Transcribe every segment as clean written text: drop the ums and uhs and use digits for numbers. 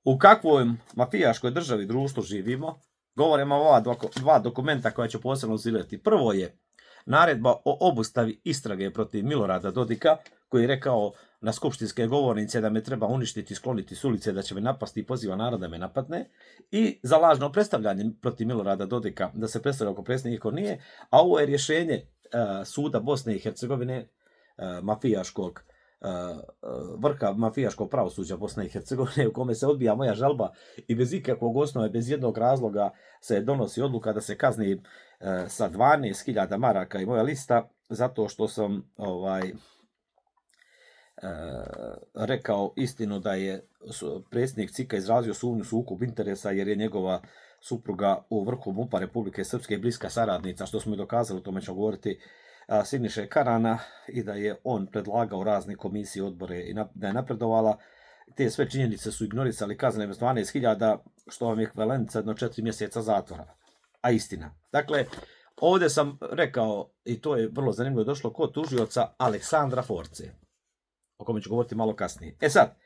u kakvoj mafijaškoj državi društvu živimo, govorimo o ova dva dokumenta koja ću posebno uziliti. Prvo je naredba o obustavi istrage protiv Milorada Dodika, koji je rekao na skupštinske govornice da me treba uništiti, skloniti s ulice, da će me napasti i poziva narod da me napadne, i za lažno predstavljanje protiv Milorada Dodika, da se predstavlja ako predsjednik ako nije, a ovo je rješenje suda Bosne i Hercegovine, mafijaškog vrha mafijaškog pravosuđa Bosne i Hercegovine, u kome se odbija moja žalba i bez ikakvog osnova, bez jednog razloga se donosi odluka da se kazni sa 12.000 maraka i moja lista, zato što sam rekao istinu da je predsjednik CIK-a izrazio sumnju sukob interesa jer je njegova supruga u vrhu MUP-a Republike Srpske bliska saradnica, što smo i dokazali, o tome ćemo govoriti, Siniše Karana, i da je on predlagao razne komisije, odbore i da je napredovala. Te sve činjenice su ignorisali, kaznene bez 12.000, što vam je ekvivalenca jedno 4 mjeseca zatvora. A istina. Dakle, ovdje sam rekao, i to je vrlo zanimljivo, došlo kod tužioca Aleksandra Force, o kome ću govoriti malo kasnije. Sad,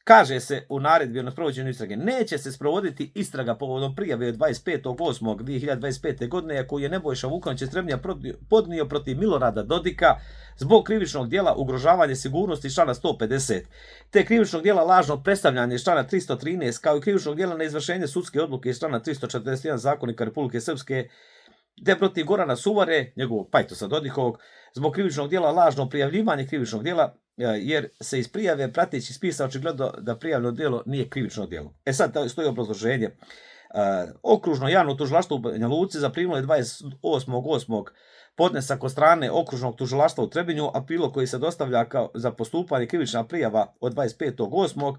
kaže se u naredbi o sprovođenju istrage, neće se sprovoditi istraga povodom prijave od 25.8.2025. godine koju je Nebojša Vukanović iz Trebnja podnio protiv Milorada Dodika zbog krivičnog djela ugrožavanje sigurnosti iz člana 150, te krivičnog djela lažnog predstavljanja iz člana 313, kao i krivičnog djela na izvršenje sudske odluke iz člana 341 Zakonika Republike Srpske, te protiv Gorana Suvare, njegovog pajtosa Dodikovog, zbog krivičnog djela lažno prijavljivanje krivičnog djela, jer se iz prijave prateći spisa očigledno da prijavljeno djelo nije krivično djelo. Sad stoji obrazloženje. Okružno javno tužilaštvo u Banja Luci zaprimilo je 28.8. podnesak od strane okružnog tužilaštva u Trebinju, a prilog koji se dostavlja za postupanje krivična prijava od 25.8.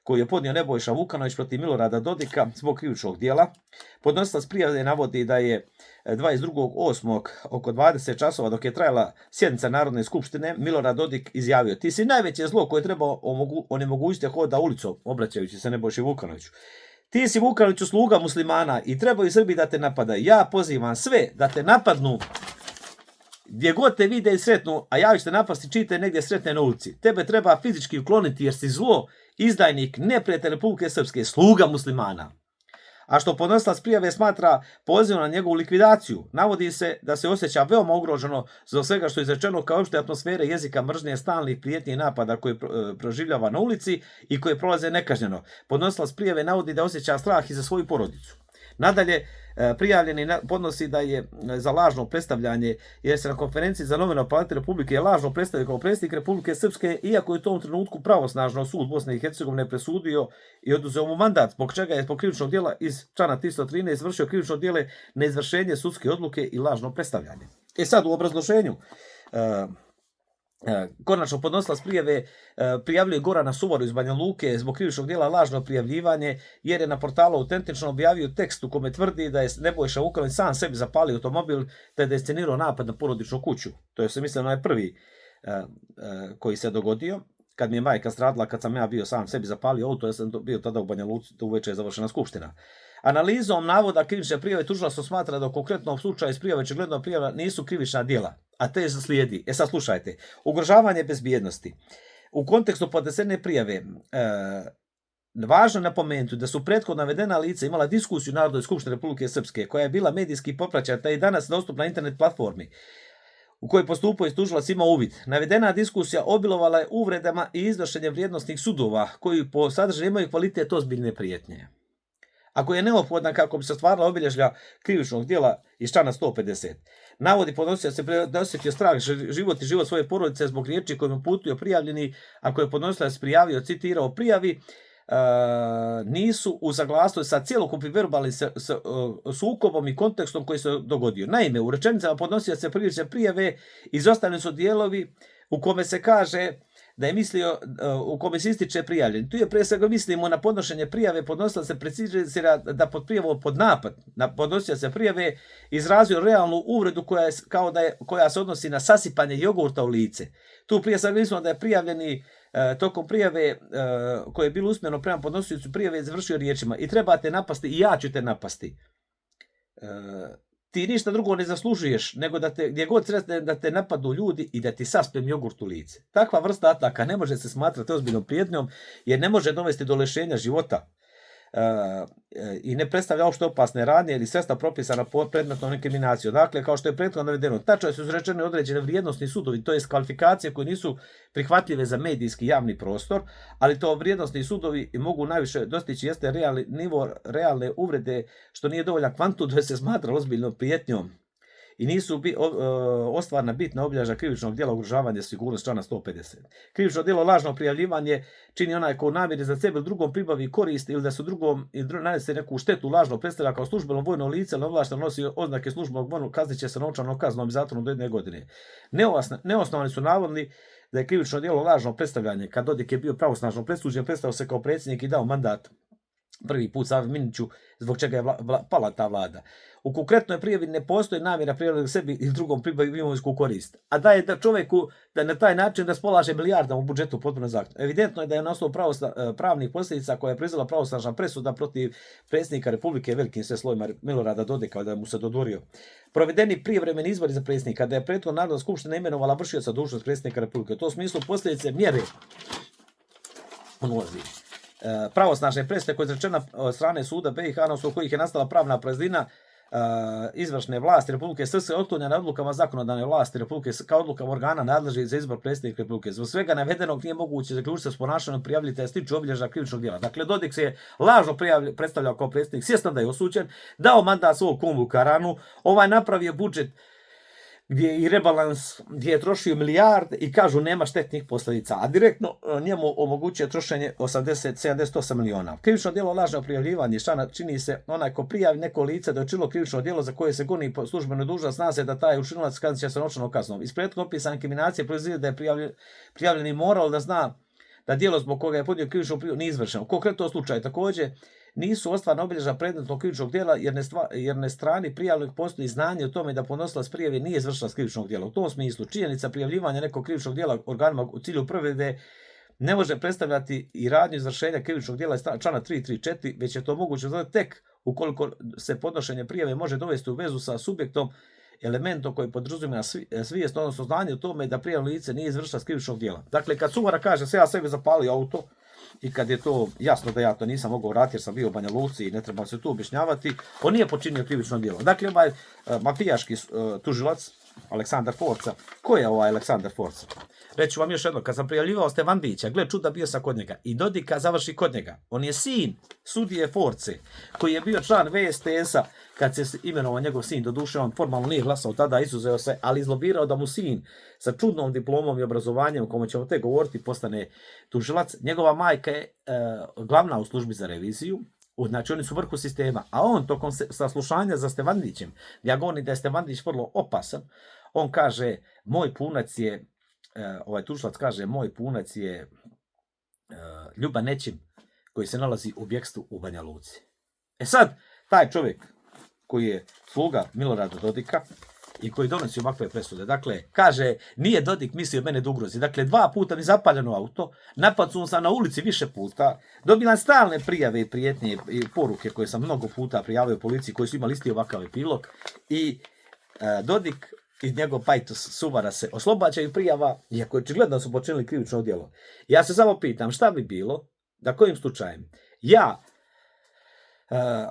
koju je podnio Nebojša Vukanović protiv Milorada Dodika zbog krivičnog djela. Podnosilac prijave navodi da je 22.8. oko 20 časova, dok je trajala sjednica Narodne skupštine, Milorad Dodik izjavio: ti si najveće zlo koje treba onemogućiti hoda ulicom, obraćajući se Nebojši Vukanoviću. Ti si, Vukanoviću, sluga muslimana i trebaju Srbi da te napadaju. Ja pozivam sve da te napadnu gdje god te vide i sretnu, a ja ću te napasti čim te negdje sretne na ulici. Tebe treba fizički ukloniti jer si zlo, izdajnik, neprijatelj Republike Srpske, sluga muslimana. A što podnosilac prijave smatra pozivom na njegovu likvidaciju, navodi se da se osjeća veoma ugroženo zbog svega što je izrečeno kao opšte atmosfere jezika mržnje, stalnih prijetnji i napada koje proživljava na ulici i koje prolaze nekažnjeno. Podnosilac prijave navodi da osjeća strah i za svoju porodicu. Nadalje, prijavljeni podnosi da je za lažno predstavljanje, jer se na konferenciji za novinare Palate Republike lažno predstavio kao predsjednik Republike Srpske, iako je u tom trenutku pravosnažno sud Bosne i Hercegovine presudio i oduzeo mu mandat, zbog čega je zbog krivičnog djela iz člana 313 izvršio krivično djelo na izvršenje sudske odluke i lažno predstavljanje. Sad u obrazloženju konačno podnosilac prijave prijavljuje Gorana Suvaru iz Banja Luke zbog krivičnog djela lažno prijavljivanje, jer je na portalu Autentično objavio tekst u kome tvrdi da je Nebojša Vukanović sam sebi zapalio automobil te da je scenirao napad na porodičnu kuću. To je se mislio na prvi koji se dogodio, kad mi je majka stradala, kad sam ja bio sam sebi zapalio auto, ja sam bio tada u Banja Luci, uveče je završena skupština. Analizom navoda krivične prijave tužilaštvo smatra da u konkretnom slučaju iz prijave očigledno prijava nisu krivična djela, a te slijedi. Sad slušajte. Ugrožavanje bezbjednosti. U kontekstu podnesene prijave važno napomenuti da su prethodno navedena lica imala diskusiju u Narodnoj skupštini Republike Srpske, koja je bila medijski popraćena i danas dostupna na internet platformi, u kojoj postupao i tužilac ima uvid. Navedena diskusija obilovala je uvredama i iznošenjem vrijednosnih sudova, koji po sadržaju imaju kvalitet ozbiljne prijetnje, ako je neophodna kako bi se ostvarila obilježja krivičnog djela iz člana 150. Navodi podnositelj se osjetio strah život i život svoje porodice zbog riječi kojim uputio prijavljeni, ako je podnositelj prijavio, citirao prijavi, nisu u saglasnosti sa cjelokupnim verbalnim sukobom i kontekstom koji se dogodio. Naime, u rečenicama podnositelja se krivične prijave izostavljeni su dijelovi u kome se kaže da je mislio, u kome se ističe prijavljen. Tu je prije svega mislimo na podnošenje prijave, podnositelj se precizira da pod prijavom pod napad na podnositelja se prijave izrazio realnu uvredu koja se odnosi na sasipanje jogurta u lice. Tu prije svega mislimo da je prijavljeni tokom prijave koje je bilo usmjereno prema podnosiocu prijave završio riječima: i trebate napasti i ja ću te napasti. ti ništa drugo ne zaslužuješ nego da te, gdje god sretne da te napadnu ljudi i da ti saspem jogurt u lice. Takva vrsta ataka ne može se smatrati ozbiljnom prijetnjom jer ne može dovesti do lišenja života i ne predstavlja opšte opasne radnje ili sredstva propisana po predmetnom inkriminacijom. Dakle, kao što je prethodno navedeno, tačno su izrečene određene vrijednosni sudovi, to jest kvalifikacije koje nisu prihvatljive za medijski javni prostor, ali to vrijednosni sudovi mogu najviše dostići jeste nivo realne uvrede, što nije dovoljan kvantum da se smatra ozbiljnom prijetnjom i nisu ostvarna bitna obilježja krivičnog djela ugrožavanja sigurnosti člana 150. Krivično djelo lažno prijavljivanje čini onaj ko u namjeri za sebe ili drugom pribavi korist ili da su drugom nanese neku štetu lažno predstavlja kao službeno vojno lice ili ovlašteno nosi oznake službenog vojnog, kaznit će se novčanom kaznom i zatvorom do 1 godine. Neosnovani su navodni da je krivično djelo lažno predstavljanje. Kad Dodik je bio pravosnažno presuđen, predstavio se kao predsjednik i dao mandat prvi put Savi Miniću, zbog čega je pala ta vlada. U konkretnoj prijavi ne postoji namjera prijavljati sebi ili drugom pribavi imovinsku korist. A da je da čovjeku da na taj način raspolaže milijardama u budžetu potpuno zakonito. Evidentno je da je na osnovu pravnih posljedica koja je proizvela pravosnažna presuda protiv predsjednika Republike velikim sve slojima Milorada Dodika, da mu se dodvorio. Provedeni prijevremeni izbori za predsjednika, da je prethodna Narodna skupština imenovala vršioca dužnost predsjednika Republike. U tom smislu posljedice mjere pravosnažne presude koja je izrečena od strane suda BiH na osnovu kojih je nastala pravna praznina izvršne vlasti Republike Srpske otklonjena odlukama zakonodavne vlasti Republike kao odluka organa nadležnih za izbor predsjednika Republike. Zbog svega navedenog nije moguće zaključiti s ponašanjem prijavitelja stiču obilježja krivičnog djela. Dakle, Dodik se je lažno predstavljao kao predsjednik, svjestan da je osuđen, dao mandat svog kumu Karanu, napravio budžet gdje je i rebalans, gdje je trošio milijarde i kažu nema štetnih posljedica, a direktno njemu omogućuje trošenje 78 miliona. Krivično djelo lažno prijavljivanje čini se onaj ko prijavi neko lice da je učinilo krivično djelo za koje se goni po službenoj dužnosti, zna se da taj učinilac kaznit će se novčanom kaznom. Iz prethodno opisane inkriminacije proizlazi da je prijavljeni morao da zna da djelo zbog koga je podnio krivičnu prijavu nije izvršeno. U konkretnom slučaju također nisu ostvarna obilježja predmetnog krivičnog djela jer na strani prijavljenog postoji znanje o tome da podnosilac prijave nije izvršila krivičnog djela. U tom smislu činjenica prijavljivanja nekog krivičnog djela organima u cilju provedbe ne može predstavljati i radnju izvršenja krivičnog djela iz člana 334, već je to moguće tek ukoliko se podnošenje prijave može dovesti u vezu sa subjektom elementom koji podrazumijeva svijest, odnosno znanje o tome da prijavljeno lice nije izvršila krivičnog djela. Dakle, kad sumara kaže se ja sebi zapalio auto i kad je to jasno da ja to nisam mogao vratiti jer sam bio u Banja Luci i ne treba se tu objašnjavati, on nije počinio krivično djelo. Dakle, mafijaški tužilac Aleksandar Forca. Ko je ovaj Aleksandar Forca? Reću vam još jedno, kad sam prijavljivao Stevandića, gle čuda, bio sam kod njega i Dodika završi kod njega. On je sin sudije Force, koji je bio član VSTS-a kad se imenovao njegov sin. Doduše on formalno nije glasao tada, izuzeo se, ali izlobirao da mu sin sa čudnom diplomom i obrazovanjem, o kome ćemo te govoriti, postane tužilac. Njegova majka je glavna u službi za reviziju. Znači oni su vrhu sistema, a on tokom saslušanja za Stevandićem, ja govorim da je Stevandić vrlo opasan, on kaže, moj punac je, ovaj tužilac kaže, moj punac je Ljuba Nećim, koji se nalazi u bjekstvu u Banja Luci. E sad, taj čovjek koji je sluga Milorada Dodika i koji donosi ovakve presude, dakle, kaže, nije Dodik mislio mene da ugrozi. Dakle, 2 puta mi zapaljeno auto, napad sam na ulici više puta, dobila stalne prijave i prijetnje i poruke koje sam mnogo puta prijavio policiji koji su imali isti ovakav epilog i Dodik i njegov pajtos Suvara se oslobađaju prijava, iako je očigledno da su počinili krivično djelo. Ja se samo pitam šta bi bilo da kojim slučajem ja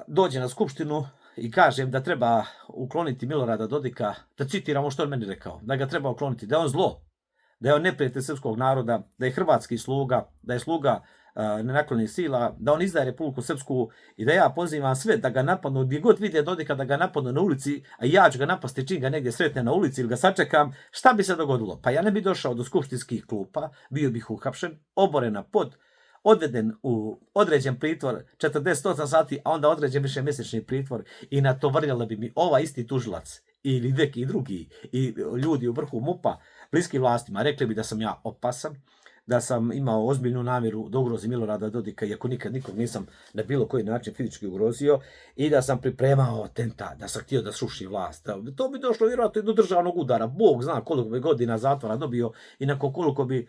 dođem na skupštinu i kažem da treba ukloniti Milorada Dodika, da citiramo što on meni rekao, da ga treba ukloniti, da je on zlo, da je on neprijatelj srpskog naroda, da je hrvatski sluga, da je sluga nenaklonih sila, da on izdaje Republiku Srpsku i da ja pozivam sve da ga napadnu, gdje god vide Dodika da ga napadnu na ulici, a ja ću ga napasti čim ga negdje sretne na ulici ili ga sačekam, šta bi se dogodilo? Pa ja ne bi došao do skupštinskih klupa, bio bih uhapšen, oboren na pod, odveden u određen pritvor 48 sati, a onda određen višemjesečni pritvor i natovarjala bi mi ovaj isti tužilac ili neki drugi i ljudi u vrhu MUP-a, bliski vlastima, rekli bi da sam ja opasan, da sam imao ozbiljnu namjeru da ugrozim Milorada Dodika, iako nikad nikog nisam na bilo koji način fizički ugrozio, i da sam pripremao atentat, da sam htio da sruši vlast. To bi došlo vjerojatno i do državnog udara. Bog zna koliko bi godina zatvora dobio i nakon koliko bi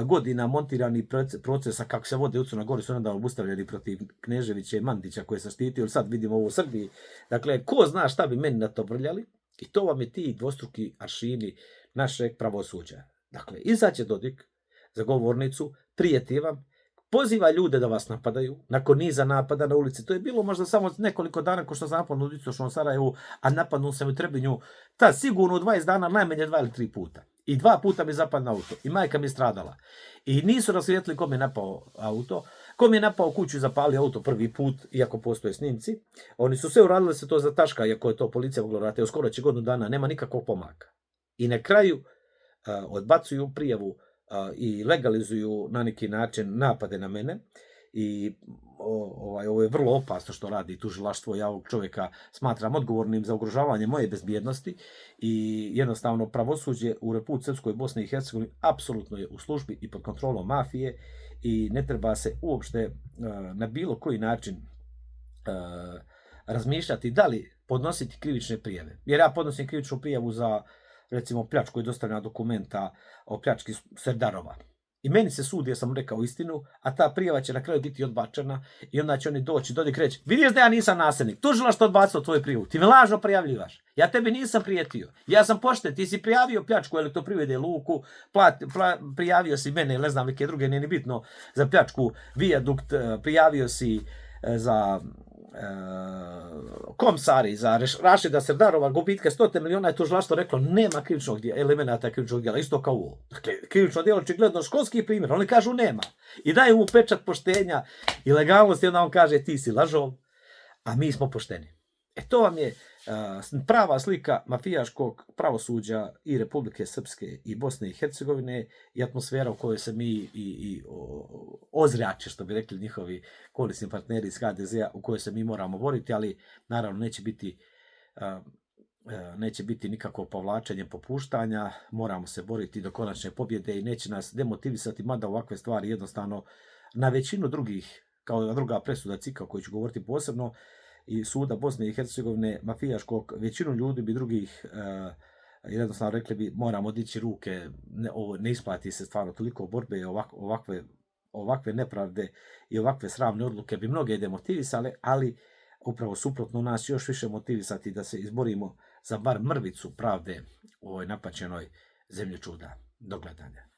godina montirani procesa kako se vode u Crnoj Gori su onda obustavljeni protiv Kneževića i Mandića koje se štitio, ili sad vidimo ovo u Srbiji. Dakle, ko zna šta bi meni na to brljali, i to vam je ti dvostruki aršini našeg pravosuđa. Dakle, izaće Dodik za govornicu, prijeti vam, poziva ljude da vas napadaju, nakon niza napada na ulici. To je bilo možda samo nekoliko dana ko što sam napadnu u istočnom Sarajevu, a napadnu sam u Trebinju, ta sigurno u 20 dana najmanje 2 ili 3 puta. I 2 puta mi zapadne auto. I majka mi je stradala. I nisu rasvijetli ko mi je napao auto. Ko mi je napao kuću i zapalio auto prvi put, iako postoje snimci. Oni su sve uradili se to za taška, iako je to policija mogla raditi. Skoro će godinu dana, nema nikakvog pomaka. I na kraju odbacuju prijavu i legalizuju na neki način napade na mene. I ovo je vrlo opasno što radi tužilaštvo. Ja ovog čovjeka smatram odgovornim za ugrožavanje moje bezbjednosti i jednostavno pravosuđe u Republici Srpskoj, Bosni i Hercegovini apsolutno je u službi i pod kontrolom mafije i ne treba se uopšte na bilo koji način razmišljati da li podnositi krivične prijave. Jer ja podnosim krivičnu prijavu za recimo pljačku i dostavljena dokumenta o pljački Serdarova. I meni se sudi, ja sam rekao istinu, a ta prijava će na kraju biti odbačena i onda će oni doći, Dodik reći, vidiš da ja nisam nasilnik, tužilaštvo odbacilo tvoju prijavu, ti me lažno prijavljivaš, ja tebi nisam prijetio, ja sam pošten, ti si prijavio pljačku Elektroprivrede Luku, prijavio si mene, ne znam neke druge, nije ni bitno, za pljačku Vijadukt, prijavio si za Komsari, za Rašida Serdarova, gubitke 100 miliona, je tužilaštvo reklo nema krivičnog elemenata krivičnog djela, isto kao ovo. Dakle, krivično djelo očigledno školski primjer, oni kažu nema. I daju mu pečat poštenja i legalnosti, onda on kaže ti si lažov, a mi smo pošteni. To vam je prava slika mafijaškog pravosuđa i Republike Srpske i Bosne i Hercegovine i atmosfera u kojoj se mi i ozrače, što bi rekli njihovi koalisni partneri iz HDZ-a, u kojoj se mi moramo boriti, ali naravno neće biti nikakvo povlačenje, popuštanja, moramo se boriti do konačne pobjede i neće nas demotivisati, mada ovakve stvari jednostavno na većinu drugih, kao na druga presuda CIK-a o kojoj ću govoriti posebno, i suda Bosne i Hercegovine, mafijaškog, većinu ljudi bi drugih jednostavno rekli bi moramo dići ruke, ne isplati se stvarno toliko borbe i ovakve nepravde i ovakve sramne odluke bi mnoge demotivisale, ali upravo suprotno nas još više motivisati da se izborimo za bar mrvicu pravde u ovoj napaćenoj zemlji čuda. Do gledanja.